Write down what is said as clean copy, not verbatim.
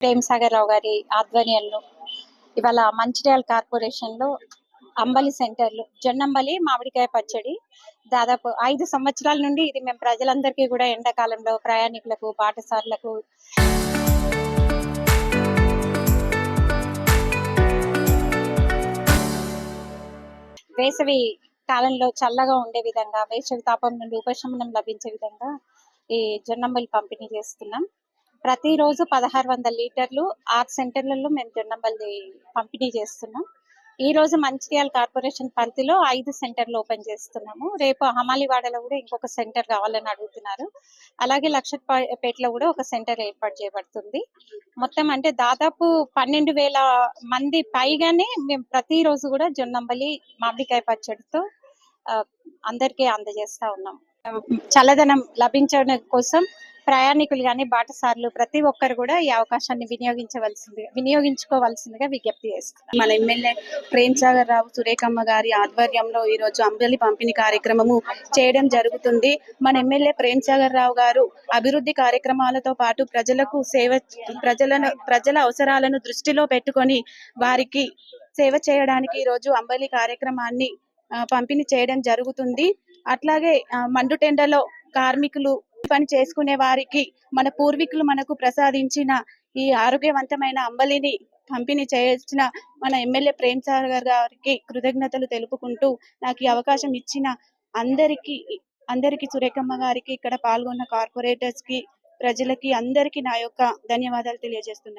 ప్రేమ్ సాగర్ రావు గారి ఆధ్వర్యంలో ఇవాళ మంచిర్యాల కార్పొరేషన్లో అంబలి సెంటర్లు జొన్నంబలి మామిడికాయ పచ్చడి దాదాపు 5 సంవత్సరాల నుండి ఇది మేము ప్రజలందరికీ కూడా ఎండాకాలంలో ప్రయాణికులకు పాఠశాలలకు వేసవి కాలంలో చల్లగా ఉండే విధంగా వేసవి తాపం నుండి ఉపశమనం లభించే విధంగా ఈ జొన్నంబలి పంపిణీ చేస్తున్నాం. ప్రతిరోజు 1600 లీటర్లు 6 సెంటర్లలో మేము జొన్నంబలి పంపిణీ చేస్తున్నాం. ఈ రోజు మంచిర్యాల కార్పొరేషన్ పరిధిలో 5 సెంటర్లు ఓపెన్ చేస్తున్నాము. రేపు హమాలివాడలో కూడా ఇంకొక సెంటర్ కావాలని అడుగుతున్నారు. అలాగే లక్షపేటలో కూడా ఒక సెంటర్ ఏర్పాటు చేయబడుతుంది. మొత్తం అంటే దాదాపు 12,000 మంది పైగానే మేము ప్రతిరోజు కూడా జొన్నంబలి మామిడికాయ పచ్చడితో అందరికీ అందజేస్తా ఉన్నాం. చల్లదనం లభించడం కోసం ప్రయాణికులు కానీ బాటసారులు ప్రతి ఒక్కరు కూడా ఈ అవకాశాన్ని వినియోగించుకోవాల్సిందిగా విజ్ఞప్తి చేస్తున్నారు. మన ఎమ్మెల్యే ప్రేమ్ సాగర్ రావు సురేఖమ్మ గారి ఆధ్వర్యంలో ఈ రోజు అంబలి పంపిణీ కార్యక్రమము చేయడం జరుగుతుంది. మన ఎమ్మెల్యే ప్రేమ్ సాగర్ రావు గారు అభివృద్ధి కార్యక్రమాలతో పాటు ప్రజల అవసరాలను దృష్టిలో పెట్టుకొని వారికి సేవ చేయడానికి ఈ రోజు అంబలి కార్యక్రమాన్ని పంపిణీ చేయడం జరుగుతుంది. అట్లాగే మండుటెండలో కార్మికులు పని చేసుకునే వారికి మన పూర్వీకులు మనకు ప్రసాదించిన ఈ ఆరోగ్యవంతమైన అంబలిని పంపిణీ చేసిన మన ఎమ్మెల్యే ప్రేమ్ సాగర్ గారికి కృతజ్ఞతలు తెలుపుకుంటూ నాకు ఈ అవకాశం ఇచ్చిన అందరికీ సురేఖమ్మ గారికి, ఇక్కడ పాల్గొన్న కార్పొరేటర్స్ కి, ప్రజలకి అందరికీ నా యొక్క ధన్యవాదాలు తెలియజేస్తున్నాను.